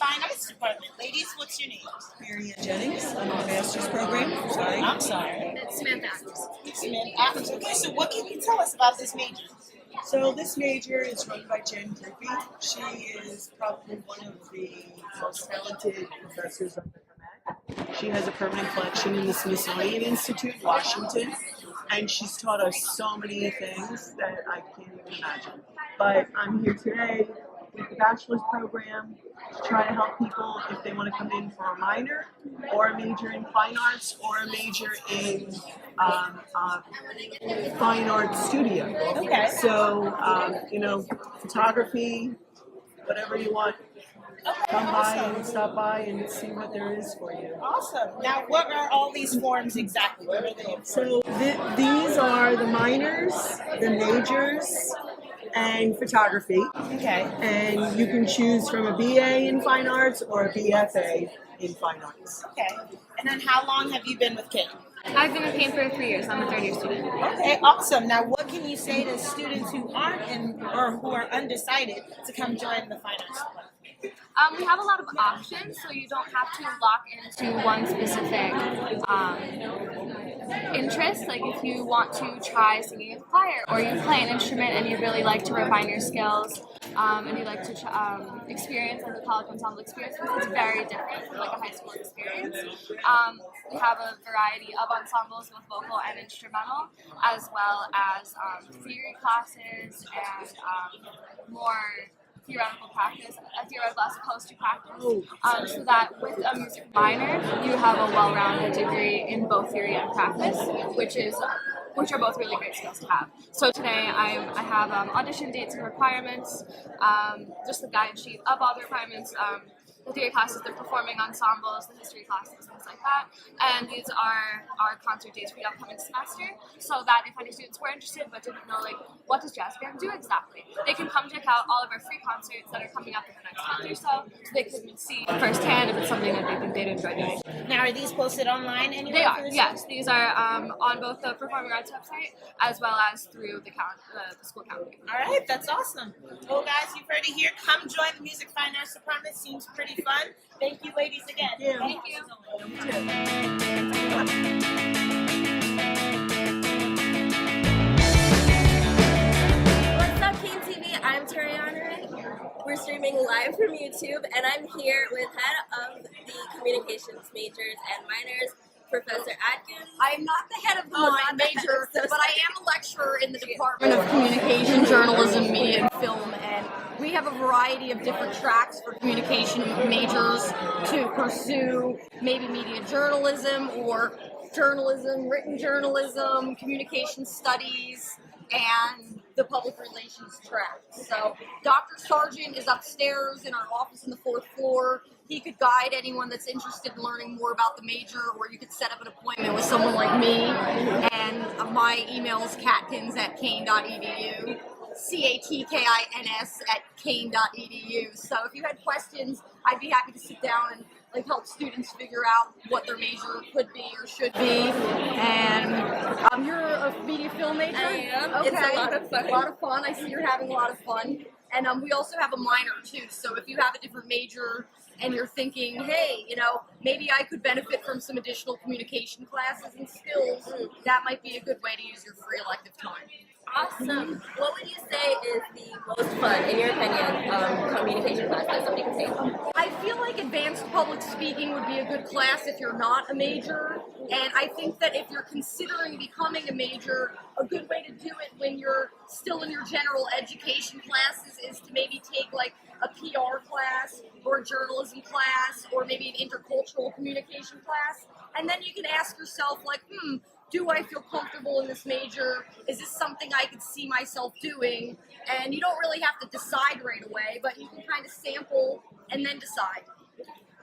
Fine Arts Department. Ladies, what's your name? Mary Ann Jennings. I'm in the master's program. Sorry. I'm sorry. It's Samantha Adams. Samantha Adams. Okay, so what can you tell us about this major? So this major is run by Jen Griffey. She is probably one of the most talented professors I've ever met. She has a permanent collection in the Smithsonian Institute, Washington, and she's taught us so many things that I can't even imagine. But I'm here today with the bachelor's program to try to help people if they want to come in for a minor or a major in fine arts or a major in fine arts studio. Okay. So, photography, whatever you want, come by and stop by and see what there is for you. Awesome. Now, what are all these forms exactly? What are they? So these are the minors, the majors, and photography. Okay. And you can choose from a BA in fine arts or a BFA in fine arts. Okay. And then how long have you been with Kean? I've been with Kean for 3 years. I'm a third-year student. Okay, awesome. Now, what can you say to students who aren't in or who are undecided to come join the fine arts department? We have a lot of options, so you don't have to lock into one specific interest. Like if you want to try singing in the choir, or you play an instrument and you really like to refine your skills, and you like to experience like the college ensemble experience, because it's very different from like a high school experience. We have a variety of ensembles, both vocal and instrumental, as well as theory classes and more theoretical practice, theoretical as opposed to practice, so that with a music minor, you have a well-rounded degree in both theory and practice, which are both really great skills to have. So today I have audition dates and requirements, just the guide sheet of all the requirements, the theory classes, the performing ensembles, the history classes, things like that. And these are our concert dates for the upcoming semester, so that if any students were interested but didn't know, like, what does jazz band do exactly, they can come check out all of our free concerts that are coming up in the next month or so they can see firsthand if it's something that they think they'd enjoy doing. Now, are these posted online anywhere? They are, yes. These are on both the Performing Arts website as well as through the school calendar. All right, that's awesome. Well, guys, you've heard it here. Come join the Music Fine Arts Department. Seems pretty fun. Thank you, ladies, again. Yeah. Thank you. What's up, KeanTV? I'm Tori. We're streaming live from YouTube, and I'm here with head of the communications majors and minors, Professor Atkins. I'm not the head of the major, So but I am a lecturer in the Department of Communication, Journalism, Media, and Film, and we have a variety of different tracks for communication majors to pursue, maybe media journalism or journalism, written journalism, communication studies, and the public relations track. So Dr. Sargent is upstairs in our office on the 4th floor. He could guide anyone that's interested in learning more about the major, or you could set up an appointment with someone like me. And my email is catkins@kean.edu, catkins@kean.edu. So if you had questions, I'd be happy to sit down and help students figure out what their major could be or should be. And you're a media film major? I am. Okay. It's a lot of fun. A lot of fun. I see you're having a lot of fun. And we also have a minor too. So if you have a different major and you're thinking, hey, maybe I could benefit from some additional communication classes and skills, that might be a good way to use your free elective time. Awesome. What would you say is the most fun, in your opinion, communication class that somebody could take? I feel like advanced public speaking would be a good class if you're not a major, and I think that if you're considering becoming a major, a good way to do it when you're still in your general education classes is to maybe take like a PR class or a journalism class or maybe an intercultural communication class, and then you can ask yourself like, do I feel comfortable in this major? Is this something I could see myself doing? And you don't really have to decide right away, but you can kind of sample and then decide.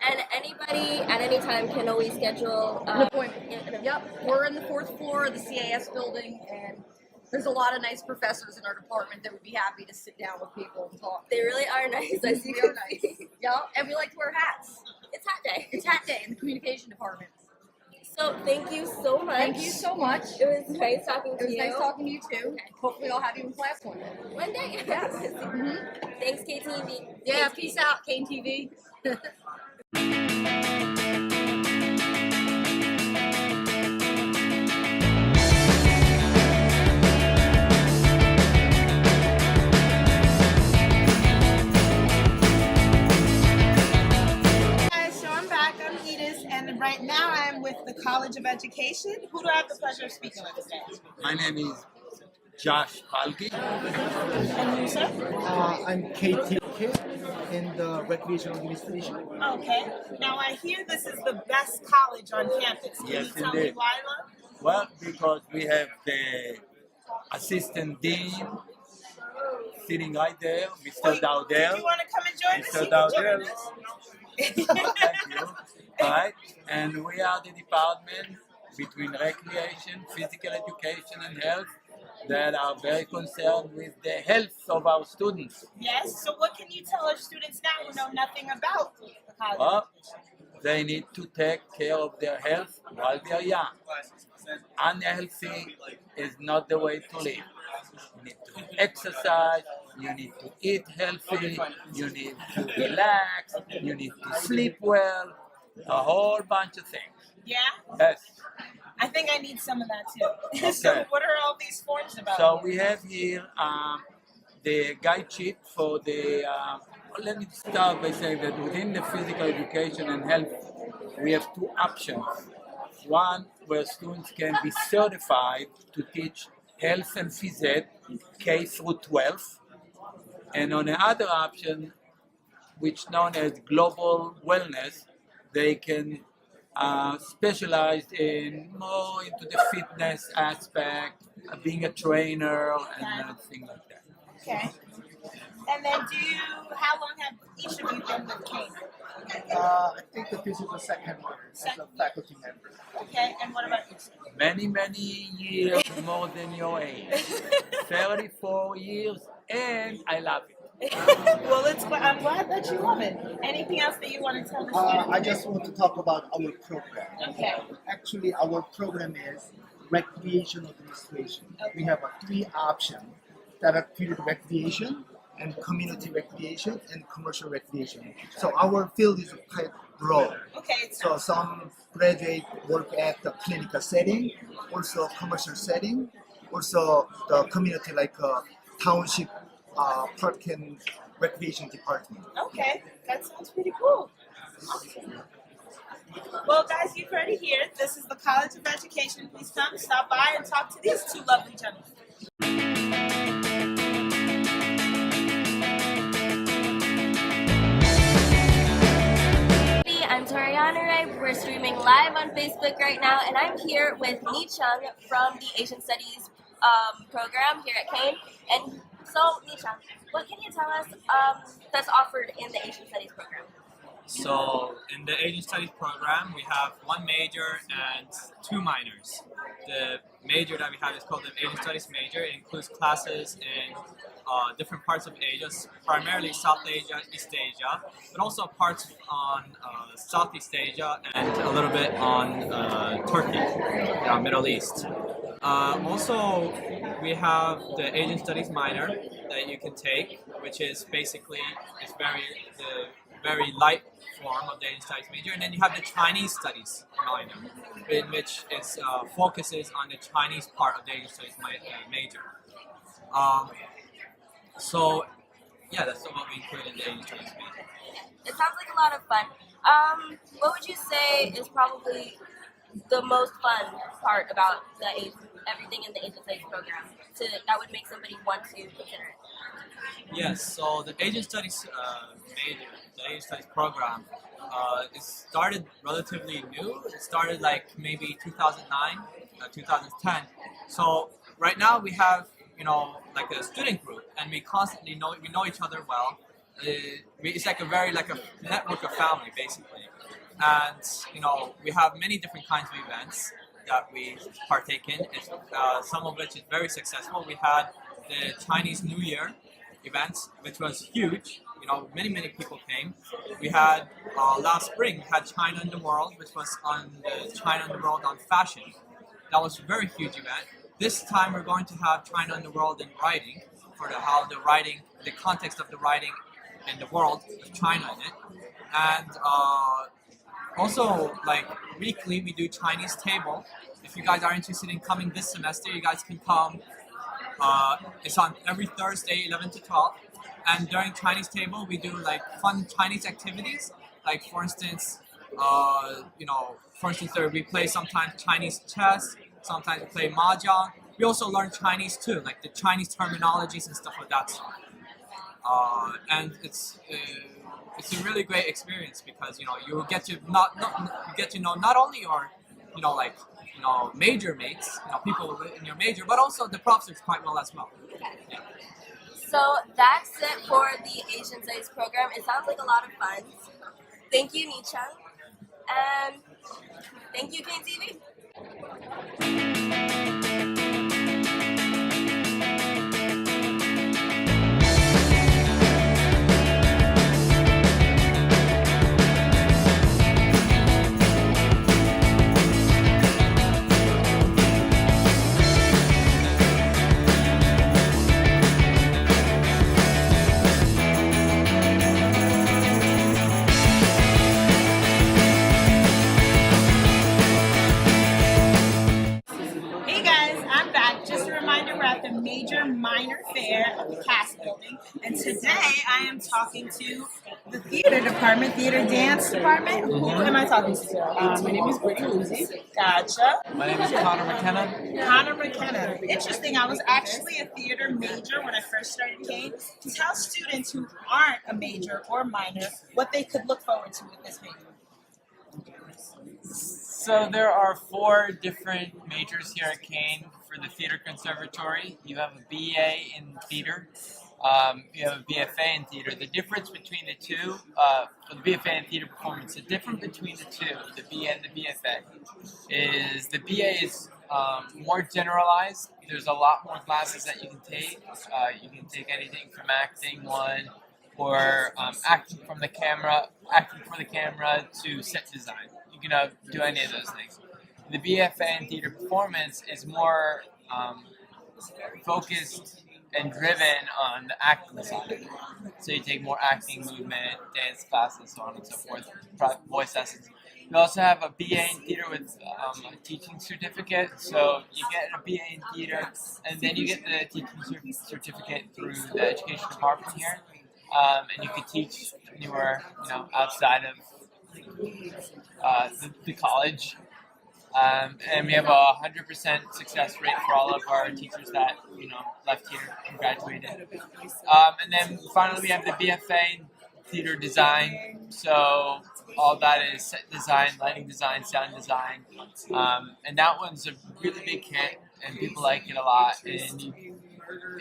And anybody at any time can always schedule An appointment. Yep, we're in the 4th floor of the CAS building, and there's a lot of nice professors in our department that would be happy to sit down with people and talk. They really are nice. As you We can are nice. see. Yep, and we like to wear hats. It's hat day. It's hat day in the communication department. So thank you so much. Thank you so much. It was nice talking to It was you. nice talking to you too. Hopefully I'll have you in class one day. One day. Thanks, KTV. Yeah, peace out, KeanTV. Guys, so I'm back. I'm Edess, and right now I'm with the College of Education. Who do I have the pleasure of speaking with today? My name is Josh Palki. And you, sir? I'm KTV in the Recreation Administration. Okay. Now I hear this is the best college on campus. Can Yes, you tell me indeed. why, love? Well, because we have the assistant dean sitting right there, Mr. Dowdell. Do you want to come and join us? Mr. You can join Dowdell. us. Thank you. Right? And we are the department between recreation, physical education, and health that are very concerned with the health of our students. Yes. So what can you tell our students now who know nothing about the college? Well, they need to take care of their health while they are young. Unhealthy is not the way to live. You need to exercise, you need to eat healthy, you need to relax, you need to sleep well, a whole bunch of things. Yeah. Yes. I think I need some of that too. So Okay. what are all these forms about? So we have here the guide sheet for the. Let me start by saying that within the physical education and health, we have two options. One where students can be certified to teach health and phys ed, K through 12, and on the other option, which known as global wellness, they can specialize in more into the fitness aspect, being a trainer, and things like that. Okay. And then how long have each of you been with Kean? I think that this is the second year as a faculty member. Okay, and what about you, sir? Many, many years more than your age. 34 years, and I love it. Well, I'm glad that you love it. Anything else that you want to tell the students? I just want to talk about our program. Okay. Actually, our program is Recreation Administration. We have three options: therapeutic recreation, and community recreation, and commercial recreation. So our field is quite broad. Okay. So some graduate work at the clinical setting, also commercial setting, also the community like township park and recreation department. Okay, that sounds pretty cool. Awesome. Well, guys, you've heard it here. This is the College of Education. Please come, stop by, and talk to these two lovely gentlemen. I'm Tori. We're streaming live on Facebook right now, and I'm here with Mi Chung from the Asian Studies program here at Kean. And so, Mi Chung, what can you tell us that's offered in the Asian Studies program? So in the Asian Studies program, we have one major and two minors. The major that we have is called the Asian Studies major. It includes classes in different parts of Asia, primarily South Asia, East Asia, but also parts on Southeast Asia and a little bit on Turkey, Middle East. Also, we have the Asian Studies minor that you can take, which is basically the very light form of the Asian Studies major, and then you have the Chinese Studies minor, in which is focuses on the Chinese part of the Asian Studies major. So, yeah, that's what we include in the Asian Studies major. It sounds like a lot of fun. What would you say is probably the most fun part about everything in the Asian Studies program that would make somebody want to consider it? Yes, so the Asian Studies major, the Asian Studies program, it started relatively new. It started like maybe 2009, 2010. So right now we have, like a student group, and we constantly know each other well. It's like a network of family basically, and we have many different kinds of events that we partake in. It's some of which is very successful. We had the Chinese New Year events, which was huge. You know, many people came. We had last spring we had China in the World, which was on the China in the World on fashion. That was a very huge event. This time we're going to have China in the World in writing for the context of the writing in the world with China in it, and also like weekly we do Chinese table. If you guys are interested in coming this semester, you guys can come. It's on every Thursday, 11 to 12. And during Chinese table, we do like fun Chinese activities. Like for instance, we play sometimes Chinese chess. Sometimes we play mahjong. We also learn Chinese too, like the Chinese terminologies and stuff like that. And it's a really great experience because you get to know not only your major mates, people in your major, but also the professors quite well as well. Yeah. So that's it for the Asian Studies program. It sounds like a lot of fun. Thank you, Nichang. And thank you, KeanTV. Major minor fair of the CAS building, and today I am talking to the theater department, theater dance department. Who am I talking to? My name is Brittany Lindsay. Gotcha. My name is Connor McKenna. Connor McKenna. Interesting. I was actually a theater major when I first started Kean. To tell students who aren't a major or minor what they could look forward to with this major. So there are 4 different majors here at Kean for the Theater Conservatory. You have a BA in theater. You have a BFA in theater. The difference between the two, for the BFA and theater performance, the difference between the two, the BA and the BFA, is the BA is more generalized. There's a lot more classes that you can take. You can take anything from acting 1 or acting for the camera to set design. You can do any of those things. The BFA in theater performance is more focused and driven on the acting side. So you take more acting, movement, dance classes, so on and so forth, voice lessons. You also have a BA in theater with a teaching certificate. So you get a BA in theater, and then you get the teaching certificate through the education department here. And you can teach anywhere, outside of the college. And we have a 100% success rate for all of our teachers that left here and graduated. And then finally we have the BFA in theater design. So all that is set design, lighting design, sound design, and that one's a really big hit, and people like it a lot. And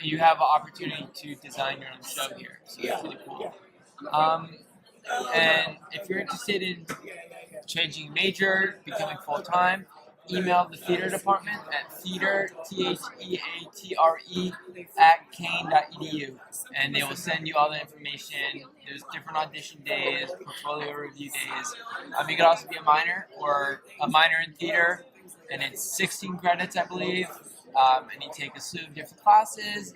you have an opportunity to design your own show here, so it's really cool. And if you're interested in changing major, becoming full-time, email the theater department at theater, theatre, @kean.edu, and they will send you all the information. There's different audition days, portfolio review days. You can also be a minor or a minor in theater, and it's 16 credits, I believe. And you take a slew of different classes.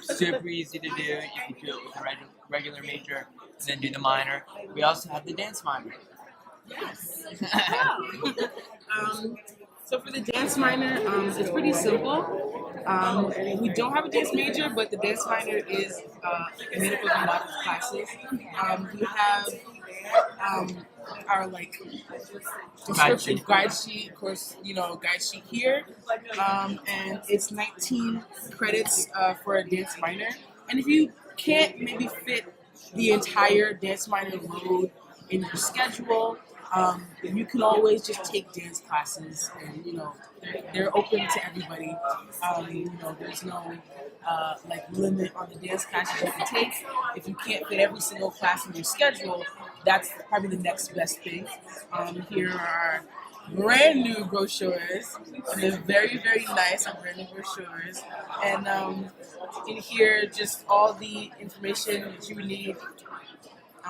Super easy to do. You can do it with a regular major, and then do the minor. We also have the dance minor. Yes. So for the dance minor, it's pretty simple. We don't have a dance major, but the dance minor is made up of a lot of classes. We have our description guide sheet, of course, guide sheet here, and it's 19 credits for a dance minor. And if you can't maybe fit the entire dance minor load in your schedule, you can always just take dance classes, and they're open to everybody. There's no limit on the dance classes you can take. If you can't fit every single class in your schedule, that's probably the next best thing. Here are brand new brochures, and they're very, very nice and brand new brochures. And in here, just all the information that you would need.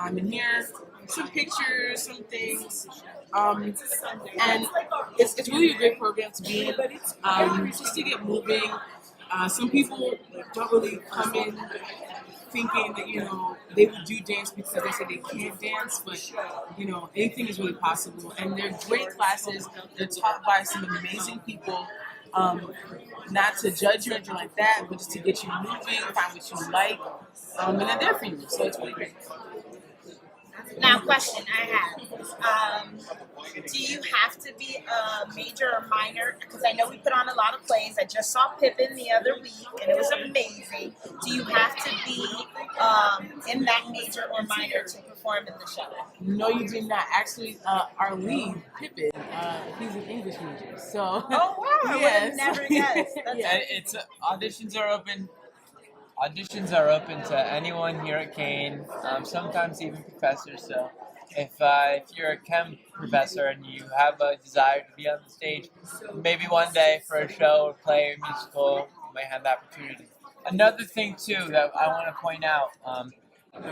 In here, some pictures, some things, and it's really a great program to be in. Just to get moving. Some people don't really come in thinking that they would do dance because they say they can't dance, but anything is really possible. And they're great classes. They're taught by some amazing people. Not to judge you or anything like that, but just to get you moving, find what you like, and they're there for you. So it's really great. Now, question I have: do you have to be a major or minor? Because I know we put on a lot of plays. I just saw Pippin the other week, and it was amazing. Do you have to be in that major or minor to perform in the show? No, you do not. Actually, our lead, Pippin, he's an English major. So. Oh wow! I would have never guessed. It's auditions are open. Auditions are open to anyone here at Kean, sometimes even professors. So if you're a chem professor and you have a desire to be on the stage, maybe one day for a show or play or musical, you may have the opportunity. Another thing too that I want to point out,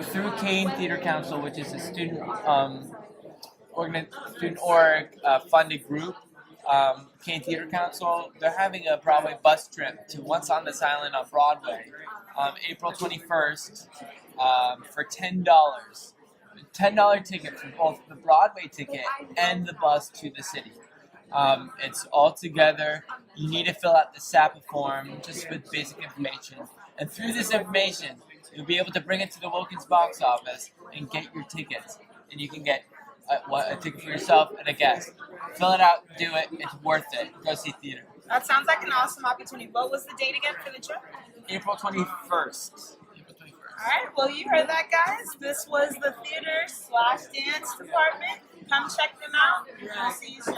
through Kean Theater Council, which is a student funded group, Kean Theater Council, they're having a Broadway bus trip to Once on This Island on Broadway, April 21st, for $10. $10 ticket for both the Broadway ticket and the bus to the city. It's all together. You need to fill out the SAPA form just with basic information. And through this information, you'll be able to bring it to the Wilkins box office and get your tickets. And you can get a ticket for yourself and a guest. Fill it out, do it. It's worth it. Go see theater. That sounds like an awesome opportunity. What was the date again for the trip? April 21st. All right, well, you heard that, guys. This was the theater/dance department. Come check them out. We'll see you soon.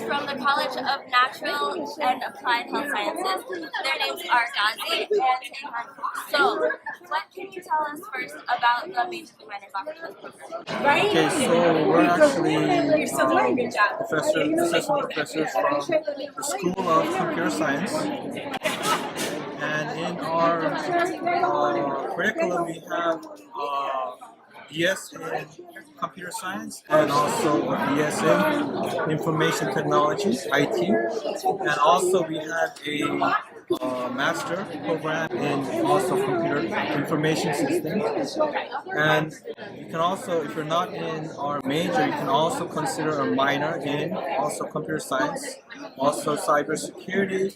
From the College of Natural and Applied Health Sciences. Their names are Gazi and Kean. So, what can you tell us first about the majors and minors offered in this program? Okay, so we're actually professors from the School of Computer Science. And in our curriculum, we have BS in Computer Science and also a BS in Information Technology, IT. And also we have a master program in also Computer Information Systems. And you can also, if you're not in our major, you can also consider a minor in also Computer Science, also Cybersecurity,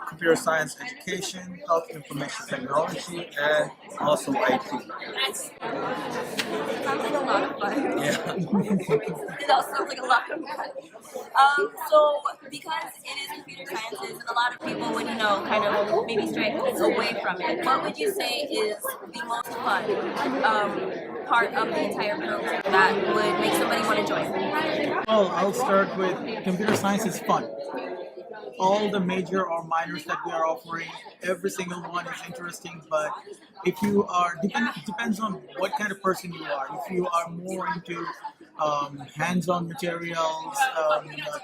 Computer Science Education, Health Information Technology, and also IT. Sounds like a lot of fun. Yeah. It also sounds like a lot of fun. So, because it is computer sciences, a lot of people would, kind of maybe stray away from it. What would you say is the most fun part of the entire program that would make somebody want to join? Well, I'll start with computer science is fun. All the major or minors that we are offering, every single one is interesting, but if you are, it depends on what kind of person you are. If you are more into hands-on materials,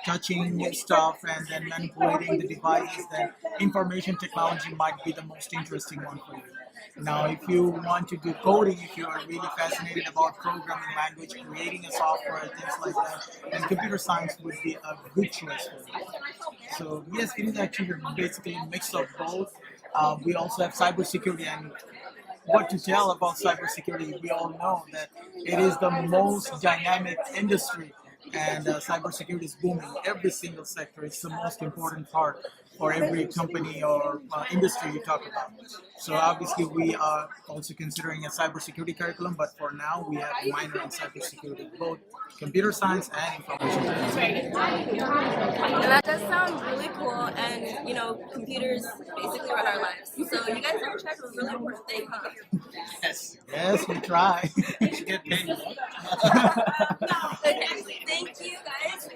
touching stuff and then manipulating the devices, then information technology might be the most interesting one for you. Now, if you want to do coding, if you are really fascinated about programming language, creating a software, things like that, then computer science would be a good choice for you. So yes, it is actually basically a mix of both. We also have cybersecurity, and what to tell about cybersecurity, we all know that it is the most dynamic industry, and cybersecurity is booming. Every single sector is the most important part for every company or industry you talk about. So obviously we are also considering a cybersecurity curriculum, but for now we have a minor in cybersecurity, both computer science and information technology. And that does sound really cool. And you know, computers basically run our lives. So you guys are in charge of a really important thing, huh? Yes, we try. We should get paid. Okay, thank you guys,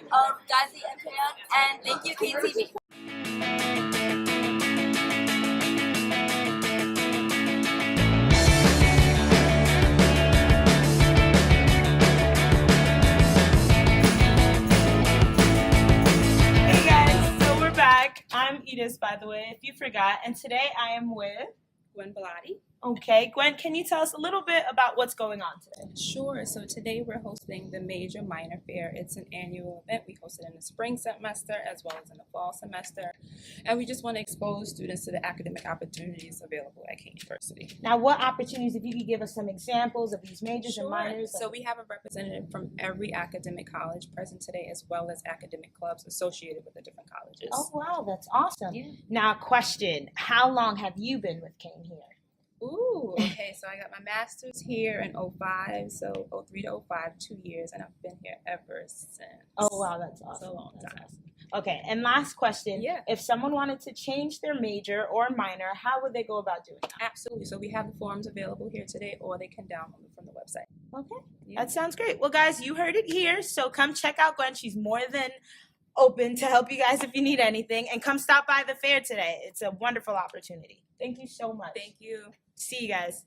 Gazi and Kean, and thank you, KeanTV. Hey guys, so we're back. I'm Edess, by the way, if you forgot, and today I am with Gwen Bellotti. Okay, Gwen, can you tell us a little bit about what's going on today? Sure. So today we're hosting the Major Minor Fair. It's an annual event. We host it in the spring semester as well as in the fall semester. And we just want to expose students to the academic opportunities available at Kean University. Now, what opportunities, if you could give us some examples of these majors and Sure. minors? So we have a representative from every academic college present today, as well as academic clubs associated with the different colleges. Oh, wow, that's awesome. Yeah. Now, question, how long have you been with Kean here? Ooh, okay. So I got my master's here in 05, so 03 to 05, 2 years, and I've been here ever since. Oh, wow, that's awesome. It's a long time. Okay, and last question. Yeah. If someone wanted to change their major or minor, how would they go about doing that? Absolutely. So we have the forms available here today, or they can download them from the website. Okay, Yeah. that sounds great. Well, guys, you heard it here, so come check out Gwen. She's more than open to help you guys if you need anything, and come stop by the fair today. It's a wonderful opportunity. Thank you so much. Thank you. See you guys.